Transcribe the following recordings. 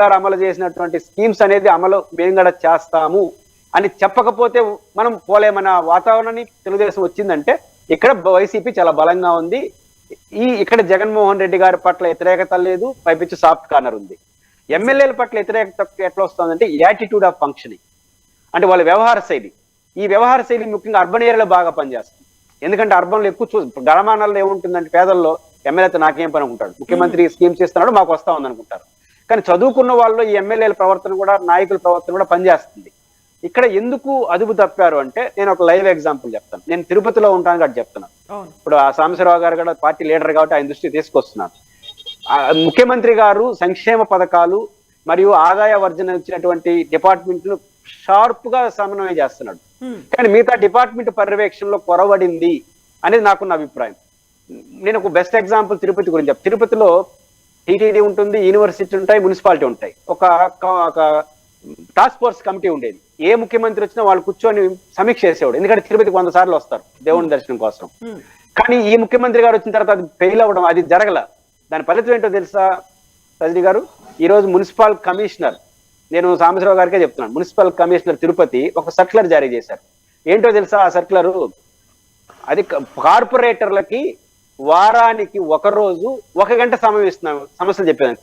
గారు అమలు చేసినటువంటి స్కీమ్స్ అనేది అమలు మేము కూడా చేస్తాము అని చెప్పకపోతే మనం పోలేమన్న వాతావరణాన్ని తెలుగుదేశం వచ్చిందంటే ఇక్కడ వైసీపీ చాలా బలంగా ఉంది. ఇక్కడ జగన్మోహన్ రెడ్డి గారి పట్ల వ్యతిరేకత లేదు, పైపించి సాఫ్ట్ కార్నర్ ఉంది. ఎమ్మెల్యేల పట్ల వ్యతిరేకత ఎట్లా వస్తుందంటే యాటిట్యూడ్ ఆఫ్ ఫంక్షనింగ్, అంటే వాళ్ళ వ్యవహార శైలి. ఈ వ్యవహార శైలి ముఖ్యంగా అర్బన్ ఏరియాలో బాగా పనిచేస్తుంది. ఎందుకంటే అర్బన్లో ఎక్కువ గ్రామాలలో ఏముంటుందంటే పేదల్లో ఎమ్మెల్యేతో నాకేం పని అనుకుంటాడు, ముఖ్యమంత్రి స్కీమ్స్ ఇస్తున్నాడు మాకు వస్తా ఉంది అనుకుంటారు. కానీ చదువుకున్న వాళ్ళు ఈ ఎమ్మెల్యేల ప్రవర్తన కూడా, నాయకుల ప్రవర్తన కూడా పనిచేస్తుంది. ఇక్కడ ఎందుకు అదుపు తప్పారు అంటే నేను ఒక లైవ్ ఎగ్జాంపుల్ చెప్తాను. నేను తిరుపతిలో ఉంటాను కాబట్టి చెప్తున్నాను. ఇప్పుడు ఆ సాంబశివరావు గారు కూడా పార్టీ లీడర్ కాబట్టి ఆయన దృష్టి తీసుకొస్తున్నాను. ముఖ్యమంత్రి గారు సంక్షేమ పథకాలు మరియు ఆదాయ వర్జన ఇచ్చినటువంటి డిపార్ట్మెంట్లు షార్ప్ గా సమన్వయం చేస్తున్నాడు. కానీ మిగతా డిపార్ట్మెంట్ పర్యవేక్షణలో కొరవడింది అనేది నాకున్న అభిప్రాయం. నేను ఒక బెస్ట్ ఎగ్జాంపుల్ తిరుపతి గురించి చెప్తాను. తిరుపతిలో టీటీడీ ఉంటుంది, యూనివర్సిటీ ఉంటాయి, మున్సిపాలిటీ ఉంటాయి. ఒక టాస్క్ ఫోర్స్ కమిటీ ఉండేది. ఏ ముఖ్యమంత్రి వచ్చినా వాళ్ళు కూర్చొని సమీక్ష చేసేవాడు. ఎందుకంటే తిరుపతికి 100 సార్లు వస్తారు దేవుని దర్శనం కోసం. కానీ ఈ ముఖ్యమంత్రి గారు వచ్చిన తర్వాత అది ఫెయిల్ అవ్వడం, అది జరగల. దాని ఫలితం ఏంటో తెలుసా సజ్జి గారు? ఈ రోజు మున్సిపల్ కమిషనర్, నేను సాంబశివరావు గారికే చెప్తున్నాను, మున్సిపల్ కమిషనర్ తిరుపతి ఒక సర్క్యులర్ జారీ చేశారు. ఏంటో తెలుసా ఆ సర్క్యులరు? అది కార్పొరేటర్లకి వారానికి 1 రోజు 1 గంట సమయం ఇస్తున్నాం సమస్యలు చెప్పేదాన్ని.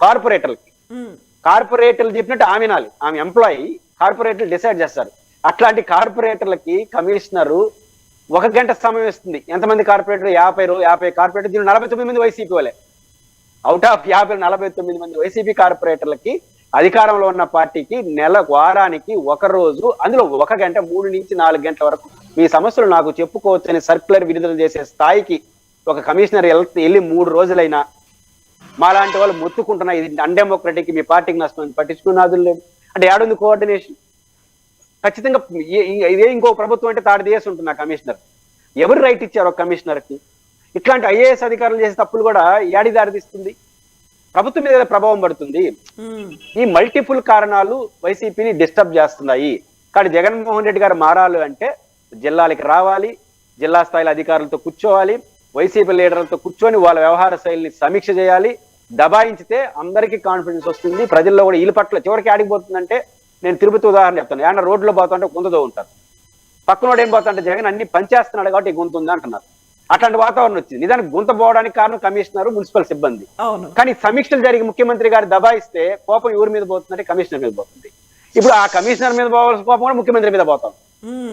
కార్పొరేటర్లు చెప్పినట్టు ఆమె వినాలి. ఆమె ఎంప్లాయీ, కార్పొరేటర్లు డిసైడ్ చేస్తారు. అట్లాంటి కార్పొరేటర్లకి కమిషనరు 1 గంట సమయం ఇస్తుంది. ఎంతమంది కార్పొరేటర్? 50 కార్పొరేటర్. దీని 49 మంది వైసీపీ వాళ్ళే. అవుట్ ఆఫ్ 50 49 మంది వైసీపీ కార్పొరేటర్లకి అధికారంలో ఉన్న పార్టీకి వారానికి 1 రోజు, అందులో 1 గంట 3 నుంచి 4 గంటల వరకు మీ సమస్యలు నాకు చెప్పుకోవచ్చని సర్క్యులర్ విడుదల చేసే స్థాయికి ఒక కమిషనర్ వెళ్ళి 3 రోజులైనా మాలాంటి వాళ్ళు మొత్తుకుంటున్నా ఇది అన్డెమోక్రటిక్, మీ పార్టీకి నష్టం, పట్టించుకున్నది లేదు. అంటే ఏడుంది కోఆర్డినేషన్? ఖచ్చితంగా ఇదే ఇంకో ప్రభుత్వం అంటే తాడు చేసి ఉంటుంది ఆ కమిషనర్. ఎవరు రైట్ ఇచ్చారు ఒక కమిషనర్కి? ఇట్లాంటి ఐఏఎస్ అధికారులు చేసే తప్పులు కూడా ఏడి దారితీస్తుంది, ప్రభుత్వం మీద ప్రభావం పడుతుంది. ఈ మల్టిపుల్ కారణాలు వైసీపీని డిస్టర్బ్ చేస్తున్నాయి. కానీ జగన్మోహన్ రెడ్డి గారు మారాలి అంటే జిల్లాలకి రావాలి, జిల్లా స్థాయిలో అధికారులతో కూర్చోవాలి, వైసీపీ లీడర్లతో కూర్చొని వాళ్ళ వ్యవహార శైలిని సమీక్ష చేయాలి. దబాయించితే అందరికీ కాన్ఫిడెన్స్ వస్తుంది. ప్రజల్లో కూడా వీళ్ళ పట్ల చివరికి ఆడిపోతుందంటే, నేను తిరుపతి ఉదాహరణ చెప్తాను. ఏమన్నా రోడ్లో పోతుంటే గుంతతో ఉంటారు, పక్కనోడు ఏం పోతుంటే జగన్ అన్ని పనిచేస్తున్నాడు కాబట్టి గుంత ఉంది అంటున్నారు. అట్లాంటి వాతావరణం వచ్చింది. నిజానికి గుంత పోవడానికి కారణం కమిషనర్, మున్సిపల్ సిబ్బంది. కానీ సమీక్షలు జరిగి ముఖ్యమంత్రి గారు దబాయిస్తే కోపం ఎవరి మీద పోతుందంటే కమిషనర్ మీద పోతుంది. ఇప్పుడు ఆ కమిషనర్ మీద పోవాల్సిన కోపం కూడా ముఖ్యమంత్రి మీద పోతాం.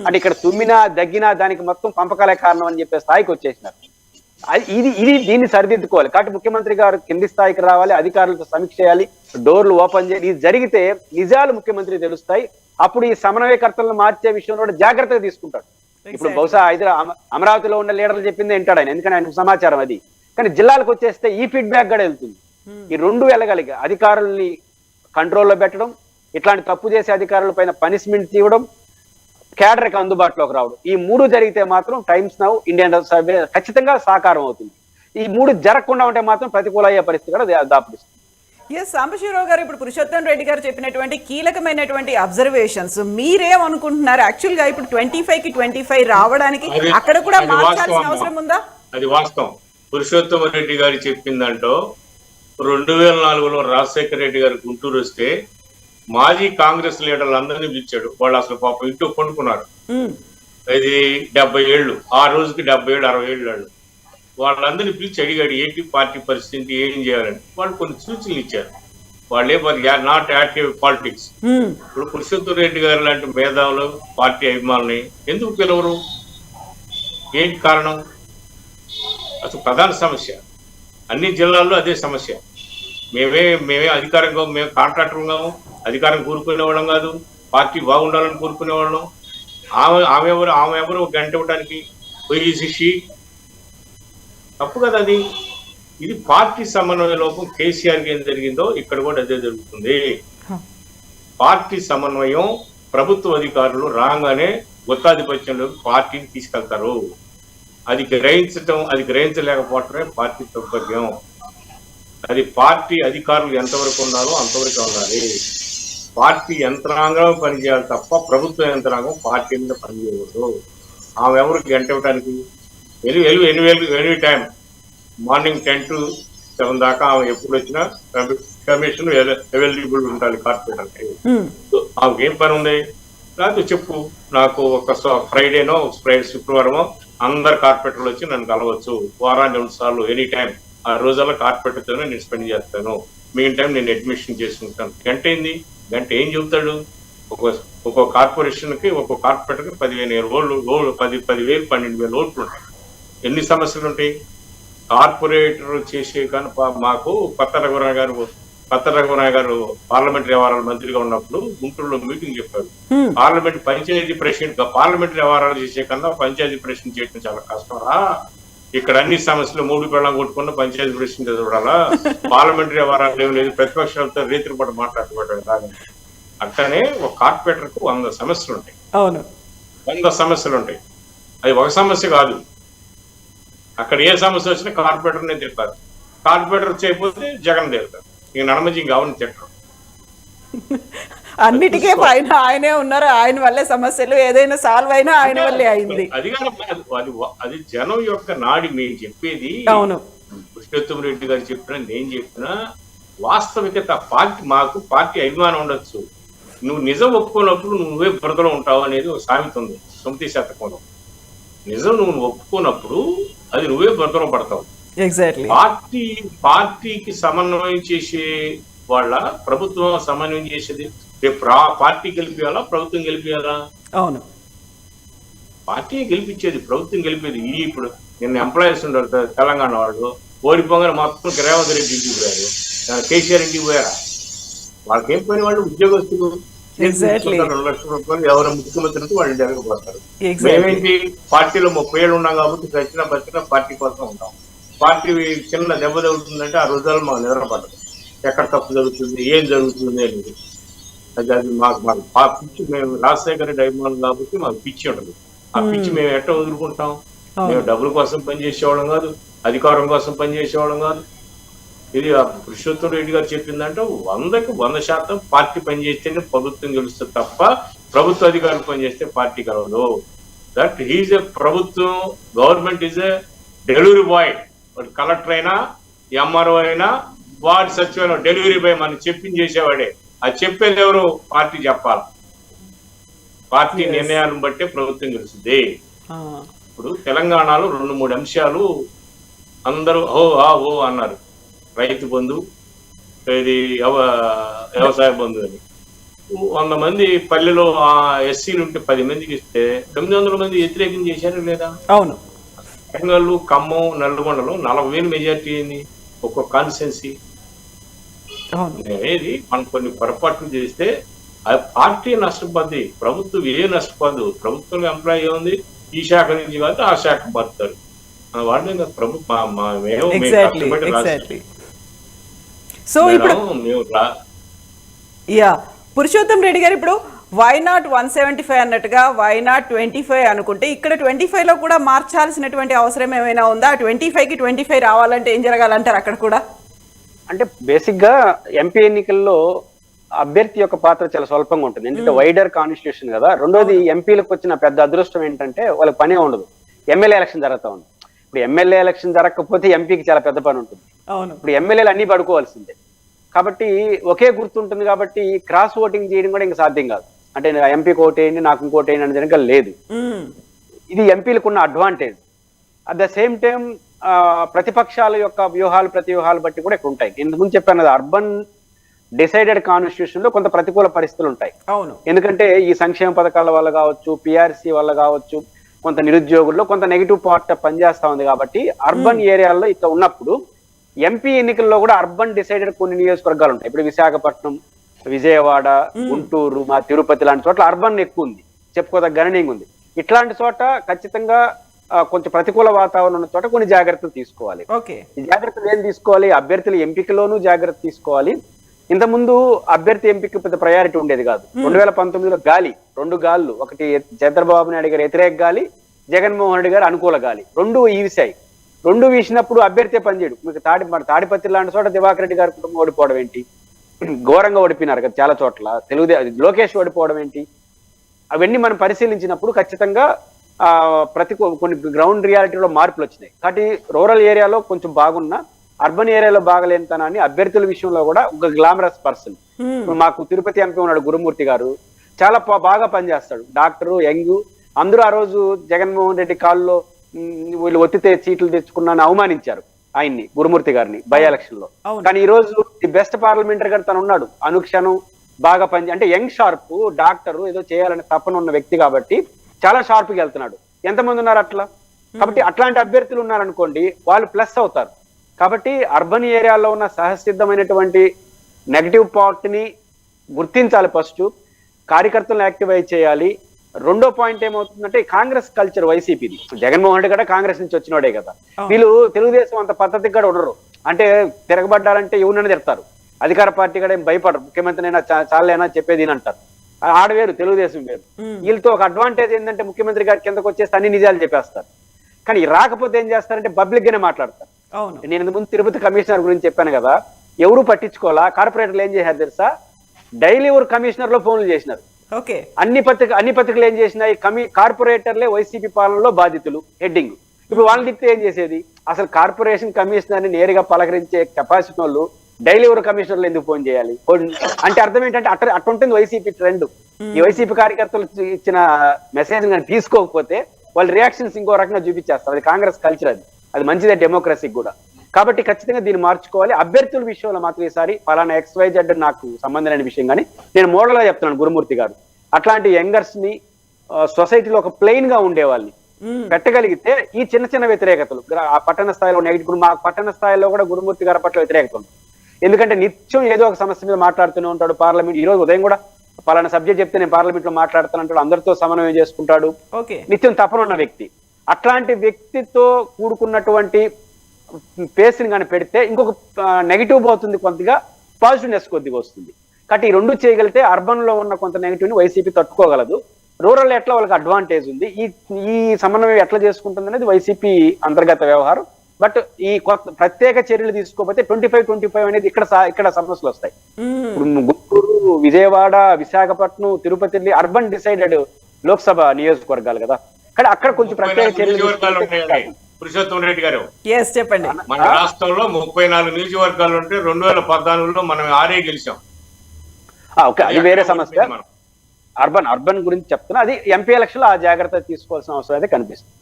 అంటే ఇక్కడ తుమ్మినా దగ్గినా దానికి మొత్తం పంపకాలే కారణం అని చెప్పే స్థాయికి వచ్చేసినారు. దీన్ని సరిదిద్దుకోవాలి. కాబట్టి ముఖ్యమంత్రి గారు కింది స్థాయికి రావాలి, అధికారులతో సమీక్ష చేయాలి, డోర్లు ఓపెన్ చేయాలి. ఇది జరిగితే నిజాలు ముఖ్యమంత్రి తెలుస్తాయి. అప్పుడు ఈ సమన్వయకర్తలను మార్చే విషయంలో కూడా జాగ్రత్తగా తీసుకుంటాడు. ఇప్పుడు బహుశా అమరావతిలో ఉన్న లీడర్లు చెప్పింది వింటాడు ఆయన, ఎందుకంటే ఆయన సమాచారం అది. కానీ జిల్లాలకు వచ్చేస్తే ఈ ఫీడ్బ్యాక్ కూడా వెళ్తుంది. ఈ రెండు వెళ్ళగలిగి అధికారుల్ని కంట్రోల్లో పెట్టడం, ఇట్లాంటి తప్పు చేసే అధికారుల పైన పనిష్మెంట్ తీయడం, క్యాడర్కి అందుబాటులోకి రావడం, ఈ 3 జరిగితే మాత్రం టైమ్స్ నౌ ఇండియన్ సర్వే ఖచ్చితంగా సాకారం అవుతుంది. ఈ 3 జరగకుండా ఉంటే మాత్రం ప్రతికూల అయ్యే పరిస్థితి కూడా దాపురిస్తుంది. సాంబశివరావు గారు, ఇప్పుడు పురుషోత్తం రెడ్డి గారు చెప్పినటువంటి కీలకమైనటువంటి అబ్జర్వేషన్స్ మీరేమనుకుంటున్నారు? యాక్చువల్ గా ఇప్పుడు 25కి 25 రావడానికి అక్కడ కూడా మార్చాల్సిన అవసరం ఉందా? అది వాస్తవం. పురుషోత్తమ రెడ్డి గారు చెప్పిందంటో 2004లో రాజశేఖర రెడ్డి గారు గుంటూరు వస్తే మాజీ కాంగ్రెస్ లీడర్లు అందరినీ పిలిచాడు. వాళ్ళు అసలు పాపం ఇంటూ పండుకున్నారు. ఇది 70 ఏళ్ళు, ఆ రోజుకి 70 ఏళ్ళు 60 ఏళ్ళు. వాళ్ళందరినీ పిలిచి అడిగాడు ఏంటి పార్టీ పరిస్థితి, ఏం చేయాలని. వాళ్ళు కొన్ని సూచనలు ఇచ్చారు. వాళ్ళే నాట్ యాక్టివ్ పాలిటిక్స్. ఇప్పుడు పురుషోత్తమ రెడ్డి గారు లాంటి మేధావులు, పార్టీ అభిమానుల్ని ఎందుకు పిలవరు? ఏంటి కారణం? అసలు ప్రధాన సమస్య అన్ని జిల్లాల్లో అదే సమస్య. మేమే అధికారంగా, మేము కాంట్రాక్టర్ ఉన్నాము, అధికారం కోరుకునేవాళ్ళం కాదు, పార్టీ బాగుండాలని కోరుకునేవాళ్ళం. ఆమె ఎవరు ఒక గంట ఇవ్వడానికి పోయి తప్పు కదా అది. ఇది పార్టీ సమన్వయ లోపం. కేసీఆర్కి ఏం జరిగిందో ఇక్కడ కూడా అదే జరుగుతుంది. పార్టీ సమన్వయం, ప్రభుత్వ అధికారులు రాగానే గుత్తాధిపత్యంలోకి పార్టీని తీసుకెళ్తారు. అది గ్రహించలేకపోవటమే పార్టీ దౌర్భాగ్యం. అది పార్టీ అధికారులు ఎంతవరకు ఉన్నారో అంతవరకు ఉండాలి. పార్టీ యంత్రాంగం పనిచేయాలి తప్ప ప్రభుత్వ యంత్రాంగం పార్టీ మీద పనిచేయకూడదు. ఆమె ఎవరు గంట ఇవ్వడానికి ఎనీ టైం మార్నింగ్ 10 to 7 దాకా ఆమె ఎప్పుడు వచ్చినా కమిషన్ అవైలబుల్ ఉండాలి కార్పొరేటర్కి. ఆమెకేం పని ఉంది? నాకు చెప్పు, నాకు ఒక ఫ్రైడేనో శుక్రవారమో అందరు కార్పొరేటర్లు వచ్చి నన్ను కలవచ్చు, వారాన్ని 2 సార్లు ఎనీ టైం, ఆ రోజుల్లో కార్పొరేటర్తోనే నేను స్పెండ్ చేస్తాను, మిగిలిన టైం నేను అడ్మిషన్ చేసుకుంటాను. గంట ఏంది? గంట ఏం చెబుతాడు? ఒక్కో కార్పొరేషన్ కి ఒక్కో కార్పొరేటర్ కి 15,000 ఓట్లు, 10,000 12,000 ఓట్లు ఉంటాయి. ఎన్ని సమస్యలు ఉంటాయి? కార్పొరేటర్ చేసే కానీ మాకు కొత్త రఘురాయ గారు పార్లమెంటరీ వ్యవహారాల మంత్రిగా ఉన్నప్పుడు గుంటూరులో మీటింగ్ చెప్పారు. పంచాయతీ ప్రెసిడెంట్ గా పార్లమెంటరీ వ్యవహారాలు చేసే కన్నా పంచాయతీ ప్రెసిడెంట్ చేయడం చాలా కష్టం రా, ఇక్కడ అన్ని సమస్యలు 3 పెళ్ళం కొట్టుకున్న పంచాయతీ ప్రెసిడెంట్ చూడాలా, పార్లమెంటరీ వ్యవహారాలు ఏం లేదు, ప్రతిపక్షాలతో రీతిని పట్టు మాట్లాడుకోవడం. అట్లనే ఒక కార్పొరేటర్ కు 100 సమస్యలు ఉంటాయి. అవును, 100 సమస్యలు ఉంటాయి. అది ఒక సమస్య కాదు. అక్కడ ఏ సమస్య వచ్చినా కార్పొరేటర్నే తిడతారు. కార్పొరేటర్ చేయకపోతే జగన్ తిడతారు. ఇక నడమజీ కావని తిట్టరు. అన్నిటికీ పైన ఆయనే ఉన్నారు, ఆయన వల్లే సమస్యలు ఏదైనా సాల్వ్ అయినా ఆయన వల్లే అయింది. అది జనం యొక్క నాడి. మీరు చెప్పేది అవును, పురుషోత్తమ రెడ్డి గారు చెప్పినా నేను చెప్పినా వాస్తవికత. పార్టీ అభిమానం ఉండొచ్చు, నువ్వు నిజం ఒప్పుకోనప్పుడు నువ్వే బురదలో ఉంటావు అనేది ఒక సామెత ఉంది 9వ శతకంలో. నిజం నువ్వు ఒప్పుకోనప్పుడు అది నువ్వే బురదలో పడతావు. ఎగ్జాక్ట్లీ. పార్టీకి సమన్వయం చేసే వాళ్ళ ప్రభుత్వం సమన్వయం చేసేది. పార్టీ గెలిపియాలా, ప్రభుత్వం గెలిపియాలా? అవును, పార్టీ గెలిపించేది, ప్రభుత్వం గెలిపేది. ఇప్పుడు నిన్న ఎంప్లాయీస్ ఉన్నారు తెలంగాణ వాళ్ళు, ఓడిపోగానే మొత్తం రేవంత్ రెడ్డి ఇంటికి పోయారు, కేసీఆర్ ఇంటికి పోయారా? వాళ్ళకి ఏం పోయిన వాళ్ళు ఉద్యోగస్తులు 2 లక్షల రూపాయలు ఎవరు ముఖ్యమంత్రితో వాళ్ళు జరగబోతారు. మేమేంటి పార్టీలో 30 ఏళ్ళు ఉన్నాం కాబట్టి చచ్చినా బచ్చినా పార్టీ కోసం ఉంటాం. పార్టీ చిన్న దెబ్బ జరుగుతుందంటే ఆ రోజుల్లో మాకు నిద్ర పడదు, ఎక్కడ తప్పు జరుగుతుంది, ఏం జరుగుతుంది అనేది. అది మాకు పిచ్చి. మేము రాజశేఖర రెడ్డి అభిమానులు కాబట్టి మాకు పిచ్చి ఉంటుంది. ఆ పిచ్చి మేము ఎట్లా వదులుకుంటాం? మేము డబ్బుల కోసం పనిచేసేవాళ్ళం కాదు, అధికారం కోసం పనిచేసేవాళ్ళం కాదు. ఇది పురుషోత్తమ రెడ్డి గారు చెప్పిందంటే 100కి 100% పార్టీ పనిచేస్తేనే ప్రభుత్వం గెలుస్తుంది తప్ప ప్రభుత్వ అధికారులు పనిచేస్తే పార్టీ కలవదు. దట్ హీజ్ ఎ ప్రభుత్వం, government is a delivery boy. వాడు కలెక్టర్ అయినా ఎంఆర్ఓ అయినా వార్డు సచివాలయం డెలివరీ బాయ్ మనం చెప్పింది చేసేవాడే. అది చెప్పేది ఎవరు? పార్టీ చెప్పాలి. పార్టీ నిర్ణయాలను బట్టే ప్రభుత్వం గెలుస్తుంది. ఇప్పుడు తెలంగాణలో 2-3 అంశాలు అందరూ ఓ అన్నారు. రైతు బంధు, ఇది వ్యవసాయ బంధు అని. 100 మంది పల్లెలో ఎస్సీలు ఉంటే 10 మందికి ఇస్తే 900 మంది వ్యతిరేకం చేశారు లేదా? అవును. వరంగల్, ఖమ్మం, నల్గొండలో 40,000 మెజార్టీ అయింది ఒక్కొక్క కాన్స్టిట్యున్సీ. అనేది మనం కొన్ని పొరపాట్లు చేస్తే ఆ పార్టీ నష్టపోద్ది, ప్రభుత్వం ఏ నష్టపోదు. ప్రభుత్వంలో ఎంప్లాయీ ఉంది, ఈ శాఖ నుంచి కాదు ఆ శాఖ మారుతారు. వాళ్ళే ప్రభుత్వం. సో ఇప్పుడు పురుషోత్తం రెడ్డి గారు ఇప్పుడు వై నాట్ 175 అన్నట్టుగా వై నాట్ 25 అనుకుంటే ఇక్కడ 25 లో కూడా మార్చాల్సినటువంటి అవసరం ఏమైనా ఉందా? 25కి 25 రావాలంటే ఏం జరగాలంటారు అక్కడ కూడా? అంటే బేసిక్ గా ఎంపీ ఎన్నికల్లో అభ్యర్థి యొక్క పాత్ర చాలా స్వల్పంగా ఉంటుంది. ఎందుకంటే వైడర్ కాన్స్టిట్యూషన్ కదా. రెండోది ఎంపీలకు వచ్చిన పెద్ద అదృష్టం ఏంటంటే వాళ్ళకి పనే ఉండదు, ఎమ్మెల్యే ఎలక్షన్ జరుగుతూ ఉంది. ఇప్పుడు ఎమ్మెల్యే ఎలక్షన్ జరగకపోతే ఎంపీకి చాలా పెద్ద పని ఉంటుంది. ఇప్పుడు ఎమ్మెల్యేలు అన్ని పడుకోవాల్సిందే కాబట్టి ఒకే గుర్తుంటుంది కాబట్టి క్రాస్ ఓటింగ్ చేయడం కూడా ఇంకా సాధ్యం కాదు. అంటే ఎంపీకి ఓటేయండి నాకు ఇంకోటి వేయండి అనేది కనుక లేదు. ఇది ఎంపీలకు ఉన్న advantage. At the same time ప్రతిపక్షాల యొక్క ప్రతివ్యూహాలు బట్టి కూడా ఇక్కడ ఉంటాయి. ఇంతకుముందు చెప్పాను కదా, అర్బన్ డిసైడెడ్ కాన్స్టిట్యూషన్ లో కొంత ప్రతికూల పరిస్థితులు ఉంటాయి. ఎందుకంటే ఈ సంక్షేమ పథకాల వల్ల కావచ్చు, పిఆర్సీ వల్ల కావచ్చు, కొంత నిరుద్యోగుల్లో కొంత నెగిటివ్ పార్ట్ పనిచేస్తా ఉంది. కాబట్టి అర్బన్ ఏరియాల్లో ఇట్లా ఉన్నప్పుడు ఎంపీ ఎన్నికల్లో కూడా అర్బన్ డిసైడెడ్ కొన్ని నియోజకవర్గాలు ఉంటాయి. ఇప్పుడు విశాఖపట్నం, విజయవాడ, గుంటూరు, మా తిరుపతి లాంటి చోట్ల అర్బన్ ఎక్కువ ఉంది, చెప్పుకోదగ్గ గణనీయంగా ఉంది. ఇట్లాంటి చోట ఖచ్చితంగా కొంచెం ప్రతికూల వాతావరణం ఉన్న చోట కొన్ని జాగ్రత్తలు తీసుకోవాలి. ఈ జాగ్రత్తలు ఏం తీసుకోవాలి? అభ్యర్థుల ఎంపికలోనూ జాగ్రత్త తీసుకోవాలి. ఇంతకుముందు అభ్యర్థి ఎంపిక పెద్ద ప్రయారిటీ ఉండేది కాదు. 2019లో గాలి, 2 గాళ్ళు, ఒకటి చంద్రబాబు నాయుడు గారి వ్యతిరేక గాలి, జగన్మోహన్ రెడ్డి గారు అనుకూల గాలి, 2 ఈవిశాయి. 2 వీసినప్పుడు అభ్యర్థి పనిచేయడు. మీకు తాడిపత్రి లాంటి చోట దివాకర్ రెడ్డి గారి కుటుంబం ఓడిపోవడం ఏంటి? ఘోరంగా ఓడిపోయినారు కదా చాలా చోట్ల. లోకేష్ ఓడిపోవడం ఏంటి? అవన్నీ మనం పరిశీలించినప్పుడు ఖచ్చితంగా కొన్ని గ్రౌండ్ రియాలిటీలో మార్పులు వచ్చినాయి. కాబట్టి రూరల్ ఏరియాలో కొంచెం బాగున్నా అర్బన్ ఏరియాలో బాగలేనితనాన్ని అభ్యర్థుల విషయంలో కూడా ఒక గ్లామరస్ పర్సన్. ఇప్పుడు మాకు తిరుపతి ఎంపీ ఉన్నాడు గురుమూర్తి గారు, చాలా బాగా పనిచేస్తాడు, డాక్టరు, యంగ్. అందరూ ఆ రోజు జగన్మోహన్ రెడ్డి కాల్లో వీళ్ళు ఒత్తితే సీట్లు తెచ్చుకున్నాను అవమానించారు ఆయన్ని, గురుమూర్తి గారిని బై ఎలక్షన్ లో. కానీ ఈ రోజు ది బెస్ట్ పార్లమెంటరీ గారు తను ఉన్నాడు, అనుక్షణం బాగా అంటే యంగ్ షార్ప్ డాక్టర్, ఏదో చేయాలని తపన ఉన్న వ్యక్తి కాబట్టి చాలా షార్ప్ గా వెళ్తున్నాడు. ఎంతమంది ఉన్నారు అట్లా? కాబట్టి అట్లాంటి అభ్యర్థులు ఉన్నారనుకోండి, వాళ్ళు ప్లస్ అవుతారు. కాబట్టి అర్బన్ ఏరియాలో ఉన్న సహసిద్ధమైనటువంటి నెగటివ్ పార్ట్ ని గుర్తించాలి ఫస్ట్, కార్యకర్తలను యాక్టివైజ్ చేయాలి. రెండో పాయింట్ ఏమవుతుందంటే కాంగ్రెస్ కల్చర్ వైసీపీది. జగన్మోహన్ రెడ్డి కూడా కాంగ్రెస్ నుంచి వచ్చినోడే కదా, వీళ్ళు తెలుగుదేశం అంత పద్ధతికి కూడా ఉండరు. అంటే తిరగబడ్డారంటే ఎవరినైనా తిడతారు, అధికార పార్టీ కూడా ఏం భయపడరు, ముఖ్యమంత్రి అయినా చాలేనా చెప్పేది అంటారు. ఆడ వేరు, తెలుగుదేశం వేరు. వీళ్ళతో ఒక అడ్వాంటేజ్ ఏంటంటే ముఖ్యమంత్రి గారి కిందకు వచ్చేసి అన్ని నిజాలు చెప్పేస్తారు. కానీ రాకపోతే ఏం చేస్తారంటే పబ్లిక్ గానే మాట్లాడతారు. నేను ఇంతకు ముందు తిరుపతి కమిషనర్ గురించి చెప్పాను కదా, ఎవరు పట్టించుకోవాలా. కార్పొరేటర్లు ఏం చేశారు తెలుసా, డైలీ ఎవరు కమిషనర్ లో ఫోన్లు చేసినారు. అన్ని పత్రికలు ఏం చేసినాయి, కార్పొరేటర్లే వైసీపీ పాలనలో బాధితులు హెడ్డింగ్. ఇప్పుడు వాళ్ళని తిప్పితే ఏం చేసేది? అసలు కార్పొరేషన్ కమిషనర్ ని నేరుగా పలకరించే కెపాసిటీ వాళ్ళు డైలీ ఎవరు కమిషనర్లు ఎందుకు ఫోన్ చేయాలి? అంటే అర్థం ఏంటంటే అట్టుంటుంది వైసీపీ ట్రెండ్. ఈ వైసీపీ కార్యకర్తలు ఇచ్చిన మెసేజ్ కానీ తీసుకోకపోతే వాళ్ళ రియాక్షన్స్ ఇంకో రకంగా చూపించేస్తారు. అది కాంగ్రెస్ కల్చర్, అది మంచిదే డెమోక్రసీకి కూడా. కాబట్టి ఖచ్చితంగా దీన్ని మార్చుకోవాలి. అభ్యర్థుల విషయంలో మాత్రం ఈసారి పలానా XYZ నాకు సంబంధం లేని విషయం కానీ నేను మోడల్ గా చెప్తున్నాను, గురుమూర్తి గారు అట్లాంటి యంగర్స్ ని సొసైటీలో ఒక ప్లెయిన్ గా ఉండే వాళ్ళని పెట్టగలిగితే ఈ చిన్న చిన్న వ్యతిరేకతలు ఆ పట్టణ స్థాయిలో నెగిటివ్, మా పట్టణ స్థాయిలో కూడా గురుమూర్తి గారి పట్ల వ్యతిరేకత ఉంది. ఎందుకంటే నిత్యం ఏదో ఒక సమస్య మీద మాట్లాడుతూనే ఉంటాడు. పార్లమెంట్ ఈ రోజు ఉదయం కూడా పలానా సబ్జెక్ట్ చెప్తే నేను పార్లమెంట్ లో మాట్లాడుతానంటాడు, అందరితో సమన్వయం చేసుకుంటాడు, నిత్యం తపనున్న వ్యక్తి. అట్లాంటి వ్యక్తితో కూడుకున్నటువంటి పేస్ని కానీ పెడితే ఇంకొక నెగిటివ్ పోతుంది, కొద్దిగా పాజిటివ్నెస్ కొద్దిగా వస్తుంది. కాబట్టి ఈ రెండు చేయగలిగితే అర్బన్ లో ఉన్న కొంత నెగిటివ్ ని వైసీపీ తట్టుకోగలదు. రూరల్ ఎట్లా వాళ్ళకి అడ్వాంటేజ్ ఉంది, ఈ సమన్వయం ఎట్లా చేసుకుంటుంది అనేది వైసీపీ అంతర్గత వ్యవహారం. బట్ ఈ కొత్త ప్రత్యేక చర్యలు తీసుకోకపోతే 25 అనేది ఇక్కడ సమస్యలు వస్తాయి. గుంటూరు, విజయవాడ, విశాఖపట్నం, తిరుపతి అర్బన్ డిసైడెడ్ లోక్సభ నియోజకవర్గాలు కదా, కానీ అక్కడ కొంచెం ప్రత్యేక చర్యలు. పురుషోత్తం రెడ్డి గారు చెప్పండి. మన రాష్ట్రంలో 34 నియోజకవర్గాలు ఉంటే 2014లో మనం 6 గెలిచాం. అది వేరే సమస్య. అర్బన్ గురించి చెప్తున్నా, అది ఎంపీ ఎలక్షన్ లో ఆ జాగ్రత్త తీసుకోవాల్సిన అవసరం అయితే కనిపిస్తుంది.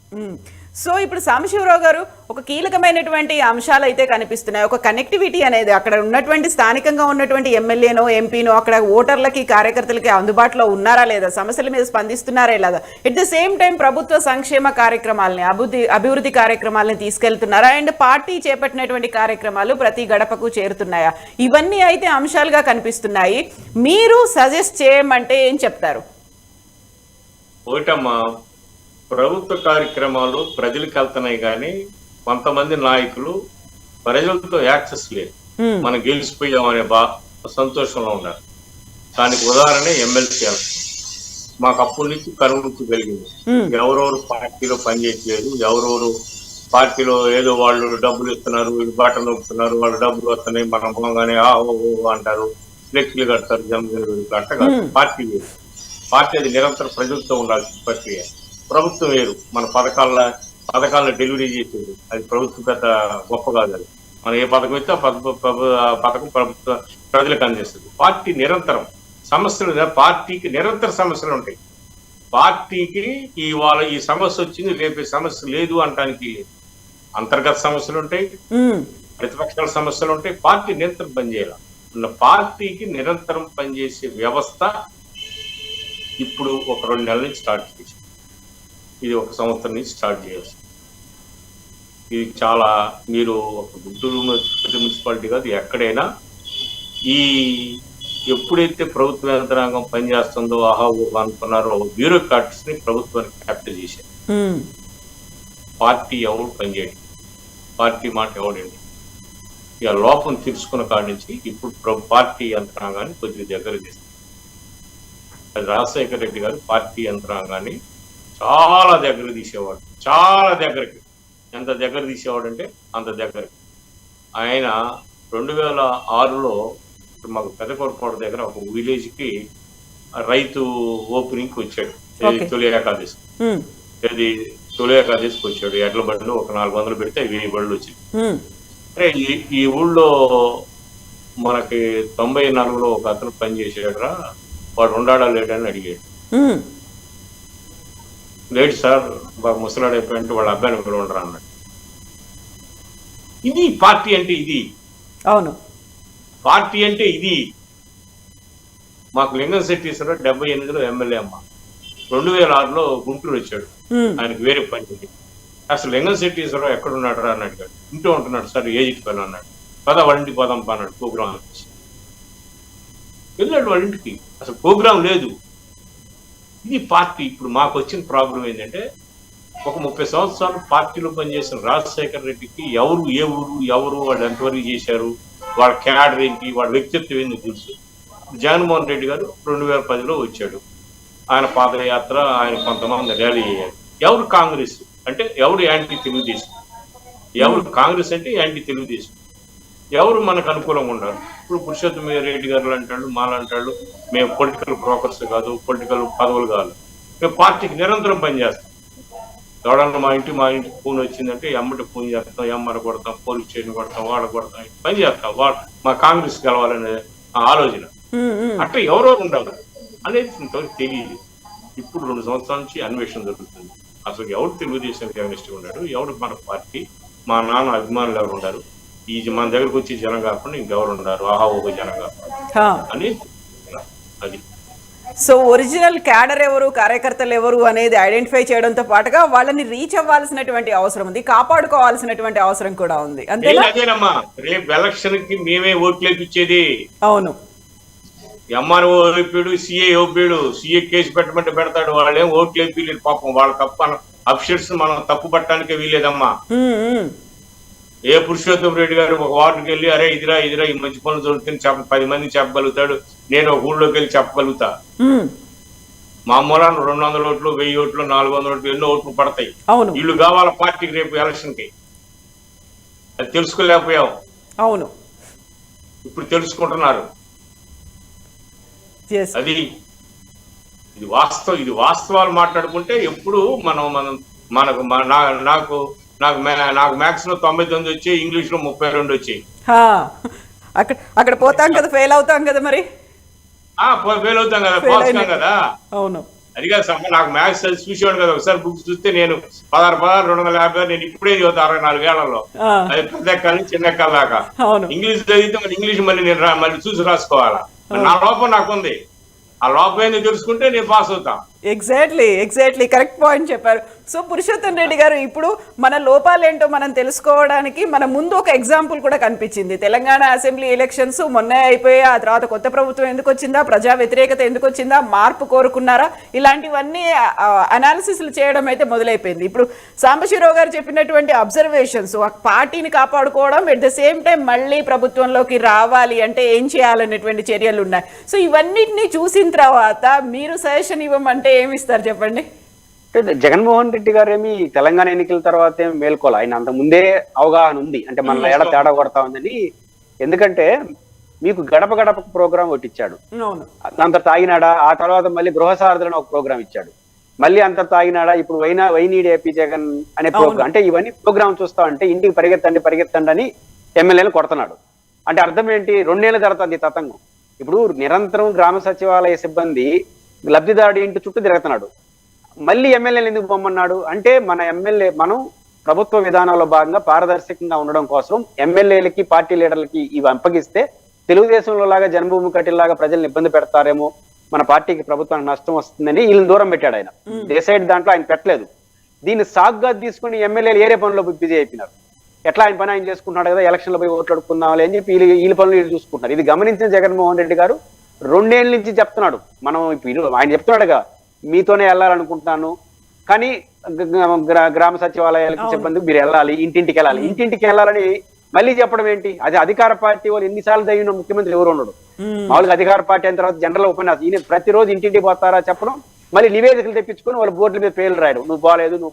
సో ఇప్పుడు సాంబశివరావు గారు, ఒక కీలకమైనటువంటి అంశాలు అయితే కనిపిస్తున్నాయి. ఒక కనెక్టివిటీ అనేది అక్కడ ఉన్నటువంటి స్థానికంగా ఉన్నటువంటి ఎమ్మెల్యేనో ఎంపీనో అక్కడ ఓటర్లకి కార్యకర్తలకి అందుబాటులో ఉన్నారా లేదా, సమస్యల మీద స్పందిస్తున్నారా లేదా, ఎట్ ద సేమ్ టైం ప్రభుత్వ సంక్షేమ కార్యక్రమాలని అభివృద్ధి కార్యక్రమాలను తీసుకెళ్తున్నారా, అండ్ పార్టీ చేపట్టినటువంటి కార్యక్రమాలు ప్రతి గడపకు చేరుతున్నాయా, ఇవన్నీ అయితే అంశాలుగా కనిపిస్తున్నాయి. మీరు సజెస్ట్ చేయమంటే ఏం చెప్తారు? ఓటమ్మా, ప్రభుత్వ కార్యక్రమాలు ప్రజలకు వెళ్తున్నాయి కానీ కొంతమంది నాయకులు ప్రజలతో యాక్సెస్ లేదు. మనం గెలిచిపోయామనే సంతోషంలో ఉన్నారు. దానికి ఉదాహరణ ఎమ్మెల్సీ ఎలక్షన్. మాకు అప్పటి నుంచి కరువు నుంచి కలిగింది. ఎవరెవరు పార్టీలో పనిచేయట్లేదు, ఎవరెవరు పార్టీలో ఏదో వాళ్ళు డబ్బులు ఇస్తున్నారు, బాటలు నొప్పుతున్నారు, వాళ్ళు డబ్బులు వస్తున్నాయి, మనం పోగానే అంటారు, ఫ్లెక్సీలు కడతారు, జన్మదిన అట్ట కాదు. పార్టీ లేదు. పార్టీ అది నిరంతరం ప్రజలతో ఉండాల్సిన ప్రక్రియ. ప్రభుత్వం వేరు, మన పథకాలను డెలివరీ చేసేది అది ప్రభుత్వం పెద్ద గొప్ప కాదు. అది మనం ఏ పథకం ఇస్తే పథకం ప్రభుత్వ ప్రజలకు అందిస్తుంది. పార్టీ నిరంతరం సమస్యలు, పార్టీకి నిరంతర సమస్యలు ఉంటాయి. పార్టీకి ఇవాళ ఈ సమస్య వచ్చింది, రేపే సమస్య లేదు అనడానికి అంతర్గత సమస్యలు ఉంటాయి, ప్రతిపక్షాల సమస్యలు ఉంటాయి. పార్టీ నిరంతరం పనిచేయాలి. పార్టీకి నిరంతరం పనిచేసే వ్యవస్థ ఇప్పుడు ఒక 2 నెలల నుంచి స్టార్ట్ చేసి, ఇది 1 సంవత్సరం నుంచి స్టార్ట్ చేయాల్సి. ఇది చాలా, మీరు ఒక గుంటూరు మున్సిపాలిటీ కాదు, ఎక్కడైనా ఈ ఎప్పుడైతే ప్రభుత్వ యంత్రాంగం పనిచేస్తుందో అనుకున్నారో బ్యూరోక్రాట్స్ ని ప్రభుత్వానికి క్యాప్చర్ చేశారు. పార్టీ ఎవరు పనిచేయండి, పార్టీ మాట ఎవడండి, ఇక లోపం తెలుసుకున్న కాడి నుంచి ఇప్పుడు పార్టీ యంత్రాంగాన్ని కొద్దిగా దగ్గర చేస్తారు. అది రాజశేఖర రెడ్డి గారు పార్టీ యంత్రాంగాన్ని చాలా దగ్గర తీసేవాడు, చాలా దగ్గరకి. ఎంత దగ్గర తీసేవాడు అంటే అంత దగ్గరకి. ఆయన 2006లో మాకు పెద్దకొరపాడు దగ్గర ఒక విలేజ్ కి రైతు ఓపెనింగ్ వచ్చాడు. తొలి ఏకాదశి, తొలి ఏకాదశికి వచ్చాడు. ఎడ్ల బండ్లు ఒక 400 పెడితే 1000 బళ్ళు వచ్చింది. అరే ఈ ఊళ్ళో మనకి 94లో ఒక అతను పనిచేసాడురా, వాడు ఉండాడా లేడని అడిగాడు. లేడు సార్, బాగా ముసలాడు అయిపోయింటే వాళ్ళ అబ్బాయిని ఒకరు ఉండరా అన్నాడు. ఇది పార్టీ అంటే ఇది. అవును, పార్టీ అంటే ఇది. మాకు లింగం శెట్టీశ్వరరావు 78లో ఎమ్మెల్యే అమ్మ, 2006లో గుంటూరు వచ్చాడు. ఆయనకు వేరే పని. అసలు లింగం శెట్టీశ్వరరావు ఎక్కడ ఉన్నాడు రా అని అడిగాడు. ఇంటూ ఉంటున్నాడు సార్, ఏజికి పని అన్నాడు. పద వాళ్ళింటికి పోదాం అన్నాడు. ప్రోగ్రాం వెళ్ళాడు వాళ్ళ ఇంటికి. అసలు ప్రోగ్రాం లేదు. ఇది పార్టీ. ఇప్పుడు మాకు వచ్చిన ప్రాబ్లం ఏంటంటే, ఒక 30 సంవత్సరాలు పార్టీలో పనిచేసిన రాజశేఖర రెడ్డికి ఎవరు, ఏ ఊరు, ఎవరు, వాళ్ళు ఎంతవరకు చేశారు, వాళ్ళ క్యాడర్ ఏంటి, వాళ్ళ వ్యక్తిత్వం ఏంటి తెలుసు. జగన్మోహన్ రెడ్డి గారు 2010లో వచ్చాడు. ఆయన పాదయాత్ర, ఆయన కొంతమంది ర్యాలీ అయ్యారు. ఎవరు కాంగ్రెస్ అంటే ఎవరు యాంటీ తెలుగుదేశం, ఎవరు కాంగ్రెస్ అంటే యాంటీ తెలుగుదేశం, ఎవరు మనకు అనుకూలంగా ఉన్నారు. ఇప్పుడు పురుషోత్తమ రెడ్డి గారు అంటాడు, మాలంటాడు, మేము పొలిటికల్ బ్రోకర్స్ కాదు, పొలిటికల్ పదవులు కాదు, మేము పార్టీకి నిరంతరం పనిచేస్తాం. ఎవడన్నా మా ఇంటికి ఫోన్ వచ్చిందంటే ఎమ్మటి ఫోన్ చేస్తాం, ఎమ్మర కొడతాం, పోలీస్ స్టేషన్ కొడతాం, వాడ కొడతాం, పని చేస్తాం. మా కాంగ్రెస్ గెలవాలనే ఆలోచన. అట్లా ఎవరో ఉండవు అనేది ఇంతవరకు తెలియదు. ఇప్పుడు 2 సంవత్సరాల నుంచి అన్వేషణ జరుగుతుంది. అసలు ఎవరు తెలుగుదేశానికి అగ్నిస్ట్గా ఉన్నాడు, ఎవరు మన పార్టీ, మా నాన్న అభిమానులు ఎవరు ఉన్నారు, ఈ మన దగ్గరకు వచ్చి జనం కాకుండా ఇంకెవరు ఉన్నారు, ఆహా ఒక జనం కాకుండా అనేది. అది సో ఒరిజినల్ క్యాడర్ ఎవరు, కార్యకర్తలు ఎవరు అనేది ఐడెంటిఫై చేయడంతో పాటుగా వాళ్ళని రీచ్ అవ్వాల్సినటువంటి అవసరం ఉంది, కాపాడుకోవాల్సినటువంటి అవసరం కూడా ఉంది. అంతేనా? అదేనమ్మా, రేపు ఎలక్షన్ కి మేమే ఓట్లు వేయించేది. అవును, ఎంఆర్ఓ ఓపిడు, సిఏ ఓపిడు, సిఏ కేసు పెట్టమంటే పెడతాడు. వాళ్ళేం ఓట్లు వేయలేదు పాపం. వాళ్ళ తప్పు అఫిషియల్స్ మనం తప్పు పట్టడానికి వీలేదమ్మా. ఏ పురుషోత్తమ రెడ్డి గారు ఒక వార్డుకి వెళ్ళి అరే ఇదిరా ఇదిరా ఈ మంచి పనులు జరుగుతుంది 10 మంది చెప్పగలుగుతాడు, నేను ఒక ఊళ్ళోకి వెళ్ళి చెప్పగలుగుతా. మామూలు 200 ఓట్లు, 1000 ఓట్లు, 400 ఓట్లు, ఎన్నో ఓట్లు పడతాయి. వీళ్ళు కావాల పార్టీకి రేపు ఎలక్షన్ కి. అది తెలుసుకోలేకపోయాం. అవును, ఇప్పుడు తెలుసుకుంటున్నారు. అది ఇది వాస్తవం. ఇది వాస్తవాలు మాట్లాడుకుంటే ఎప్పుడు మనకు నాకు మ్యాథ్స్ లో 99 వచ్చాయి, ఇంగ్లీష్ లో 32 వచ్చాయి. అక్కడ పోతాం కదా, ఫెయిల్ అవుతాం కదా. మరి ఫెయిల్ అవుతాం కదా, పాస్ కాం కదా. అవును, అది కాదు. నాకు మ్యాథ్స్ చూసేవాడు కదా. ఒకసారి బుక్స్ చూస్తే నేను 16 250 నేను ఇప్పుడే చదువుతా 64 ఏళ్లలో. అది పెద్ద ఎక్కల నుంచి చిన్న ఎక్కల దాకా. ఇంగ్లీష్ చదివితే మరి ఇంగ్లీష్ మళ్ళీ చూసి రాసుకోవాలా. నా లోపం నాకుంది. ఆ లోపం ఏంది తెలుసుకుంటే నేను పాస్ అవుతా. ఎగ్జాక్ట్లీ కరెక్ట్ పాయింట్ చెప్పారు. సో పురుషోత్తమ్ రెడ్డి గారు, ఇప్పుడు మన లోపాలేంటో మనం తెలుసుకోవడానికి మన ముందు ఒక ఎగ్జాంపుల్ కూడా కనిపించింది. తెలంగాణ అసెంబ్లీ ఎలక్షన్స్ మొన్నే అయిపోయాయి. ఆ తర్వాత కొత్త ప్రభుత్వం ఎందుకు వచ్చిందా, ప్రజా వ్యతిరేకత ఎందుకు వచ్చిందా, మార్పు కోరుకున్నారా, ఇలాంటివన్నీ అనాలిసిస్లు చేయడం అయితే మొదలైపోయింది. ఇప్పుడు సాంబశివరావు గారు చెప్పినటువంటి అబ్జర్వేషన్స్, పార్టీని కాపాడుకోవడం, ఎట్ ద సేమ్ టైం మళ్ళీ ప్రభుత్వంలోకి రావాలి అంటే ఏం చేయాలనేటువంటి చర్యలు ఉన్నాయి. సో ఇవన్నిటిని చూసిన తర్వాత మీరు సజెషన్ ఇవ్వమంటే ఏమి ఇస్తారు చెప్పండి? జగన్మోహన్ రెడ్డి గారు ఏమి తెలంగాణ ఎన్నికల తర్వాత ఏమి మేల్కోవాలి. ఆయన అంత ముందే అవగాహన ఉంది, అంటే మన ఏడ తేడా కొడతా ఉందని. ఎందుకంటే మీకు గడప గడప ప్రోగ్రాం ఒకటి ఇచ్చాడు, అంత తాగినాడా. ఆ తర్వాత మళ్ళీ గృహసారథులను ఒక ప్రోగ్రాం ఇచ్చాడు, మళ్ళీ అంత తాగినాడా. ఇప్పుడు వైనీడి ఏపీ జగన్ అనే ప్రోగ్రాం. అంటే ఇవన్నీ ప్రోగ్రాం చూస్తా ఉంటే ఇంటికి పరిగెత్తండి అని ఎమ్మెల్యేలు కొడుతున్నాడు. అంటే అర్థం ఏంటి? 2 ఏళ్ళ జరుగుతుంది ఈ తతంగం. ఇప్పుడు నిరంతరం గ్రామ సచివాలయ సిబ్బంది లబ్ధిదారుడి ఇంటి చుట్టూ తిరుగుతున్నాడు, మళ్ళీ ఎమ్మెల్యేలు ఎందుకు పొమ్మన్నాడు అంటే మనం ప్రభుత్వ విధానంలో భాగంగా పారదర్శకంగా ఉండడం కోసం ఎమ్మెల్యేలకి పార్టీ లీడర్లకి ఇవి అప్పగిస్తే తెలుగుదేశంలో లాగా జన్మభూమి కట్టిలాగా ప్రజల్ని ఇబ్బంది పెడతారేమో, మన పార్టీకి ప్రభుత్వానికి నష్టం వస్తుందని వీళ్ళని దూరం పెట్టాడు ఆయన. డిసైడ్ దాంట్లో ఆయన పెట్టలేదు. దీన్ని సాగ్గా తీసుకుని ఎమ్మెల్యేలు ఏరే పనుల్లో బిజీ అయిపోయినారు. ఎట్లా ఆయన పని ఆయన చేసుకుంటున్నాడు కదా, ఎలక్షన్లో పోయి ఓట్లు అడుక్కుందామని అని చెప్పి వీళ్ళ పనులు వీళ్ళు చూసుకుంటున్నారు. ఇది గమనించిన జగన్మోహన్ రెడ్డి గారు 2 ఏళ్ళ నుంచి చెప్తున్నాడు. మనం ఇప్పుడు ఆయన చెప్తున్నాడుగా, మీతోనే వెళ్ళాలనుకుంటున్నాను కానీ గ్రామ సచివాలయాలకి సిబ్బందికి మీరు వెళ్ళాలి, ఇంటింటికి వెళ్ళాలని మళ్ళీ చెప్పడం ఏంటి? అది అధికార పార్టీ వాళ్ళు ఎన్నిసార్లు తగిన ముఖ్యమంత్రి ఎవరు ఉండడు. మామూలుగా అధికార పార్టీ అయిన తర్వాత జనరల్ ఉపన్యాసం ఈయన ప్రతిరోజు ఇంటింటికి పోతారా చెప్పడం, మళ్ళీ నివేదికలు తెప్పించుకొని వాళ్ళ బోర్డుల మీద పేర్లు రాయడం, నువ్వు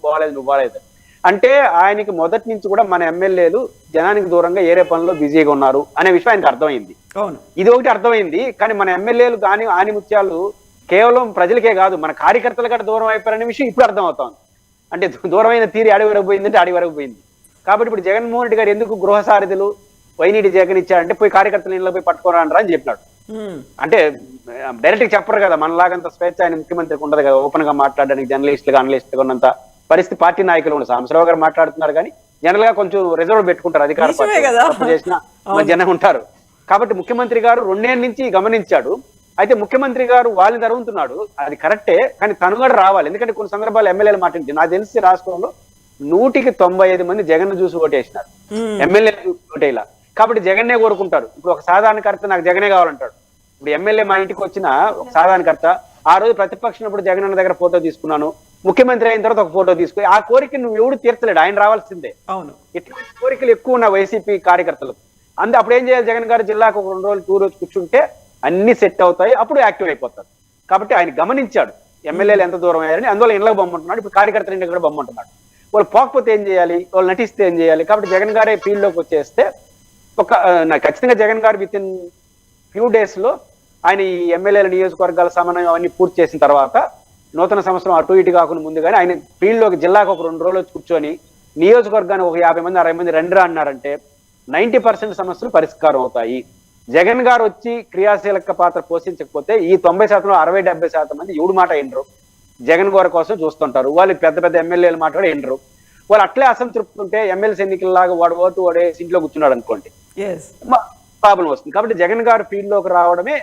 బాగాలేదు అంటే ఆయనకి మొదటి నుంచి కూడా మన ఎమ్మెల్యేలు జనానికి దూరంగా ఏరే పనుల్లో బిజీగా ఉన్నారు అనే విషయం ఆయనకు అర్థమైంది. ఇది ఒకటి అర్థమైంది. కానీ మన ఎమ్మెల్యేలు కానీ ఆనిముత్యాలు కేవలం ప్రజలకే కాదు, మన కార్యకర్తల కంటే దూరం అయిపోయారనే విషయం ఇప్పుడు అర్థమవుతోంది. అంటే దూరమైన తీరి అడవి వరకు పోయిందంటే అడవి వరకు పోయింది. కాబట్టి ఇప్పుడు జగన్మోహన్ రెడ్డి గారు ఎందుకు గృహ సారథులు వైనీటి జగన్ ఇచ్చారంటే పోయి కార్యకర్తలు ఇళ్ళలో పోయి పట్టుకోరా అని చెప్పినాడు. అంటే డైరెక్ట్ గా చెప్పరు కదా, మనలాగంత స్వేచ్ఛ ఆయన ముఖ్యమంత్రికి ఉండదు కదా ఓపెన్ గా మాట్లాడడానికి, జర్నలిస్టులుగా అనలిస్టులుగా ఉన్నంత పరిస్థితి పార్టీ నాయకులు ఉండదు. సాంబశివరావు గారు మాట్లాడుతున్నారు కానీ జనరల్ గా కొంచెం రిజర్వ్ పెట్టుకుంటారు అధికార పార్టీ చేసిన జనం ఉంటారు. కాబట్టి ముఖ్యమంత్రి గారు 2 ఏళ్ల నుంచి గమనించాడు. అయితే ముఖ్యమంత్రి గారు వాళ్ళని తరుగుతున్నాడు, అది కరెక్టే, కానీ తను కూడా రావాలి. ఎందుకంటే కొన్ని సందర్భాలు ఎమ్మెల్యేలు మాట్లాడింది నాకు తెలిసి రాష్ట్రంలో 195 మంది జగన్ చూసి ఓటేసినారు, ఎమ్మెల్యేలు చూసి ఓటేలా. కాబట్టి జగన్నే కోరుకుంటారు. ఇప్పుడు ఒక సాధారణకర్త నాకు జగనే కావాలంటాడు. ఇప్పుడు ఎమ్మెల్యే మా ఇంటికి వచ్చిన ఒక సాధారణకర్త ఆ రోజు ప్రతిపక్షం ఉన్నప్పుడు జగన్ అన్న దగ్గర ఫోటో తీసుకున్నాను, ముఖ్యమంత్రి అయిన తర్వాత ఒక ఫోటో తీసుకుని ఆ కోరిక నువ్వు ఎవడు తీర్చలేడు, ఆయన రావాల్సిందే. అవును, ఇట్లాంటి కోరికలు ఎక్కువ ఉన్న వైసీపీ కార్యకర్తలకు. అప్పుడు ఏం చేయాలి, జగన్ గారు జిల్లాకు ఒక 2 రోజులు 2 రోజు కూర్చుంటే అన్ని సెట్ అవుతాయి, అప్పుడు యాక్టివ్ అయిపోతారు. కాబట్టి ఆయన గమనించాడు ఎమ్మెల్యేలు ఎంత దూరం అయ్యారని, అందువల్ల ఇళ్ళకు బొమ్మంటున్నాడు. ఇప్పుడు కార్యకర్తలు ఇంటికి కూడా బొమ్మంటున్నాడు. వాళ్ళు పోకపోతే ఏం చేయాలి, వాళ్ళు నటిస్తే ఏం చేయాలి. కాబట్టి జగన్ గారే ఫీల్డ్ లోకి వచ్చేస్తే ఖచ్చితంగా జగన్ గారు విత్ ఇన్ ఫ్యూ డేస్ లో ఆయన ఈ ఎమ్మెల్యేల నియోజకవర్గాల సమన్వయం అవన్నీ పూర్తి చేసిన తర్వాత నూతన సంవత్సరం అటు ఇటు కాకుండా ముందుగానే ఆయన ఫీల్డ్ లోకి జిల్లాకు ఒక 2 రోజులు కూర్చొని నియోజకవర్గానికి ఒక 50 మంది 60 మంది రండిరా అన్నారంటే 90% సమస్యలు పరిష్కారం అవుతాయి. జగన్ గారు వచ్చి క్రియాశీలక పాత్ర పోషించకపోతే ఈ 90%లో 60-70% మంది ఎవడు మాట వినరు, జగన్ గారి కోసం చూస్తుంటారు. వాళ్ళు పెద్ద పెద్ద ఎమ్మెల్యేలు మాట కూడా వినరు. వాళ్ళు అట్లే అసంతృప్తి ఉంటే ఎమ్మెల్సీ ఎన్నికల్లాగా వాడు ఓటు వాడే ఇంట్లో కూర్చున్నాడు అనుకోండి, ప్రాబ్లం వస్తుంది. కాబట్టి జగన్ గారు ఫీల్డ్ లోకి రావడమే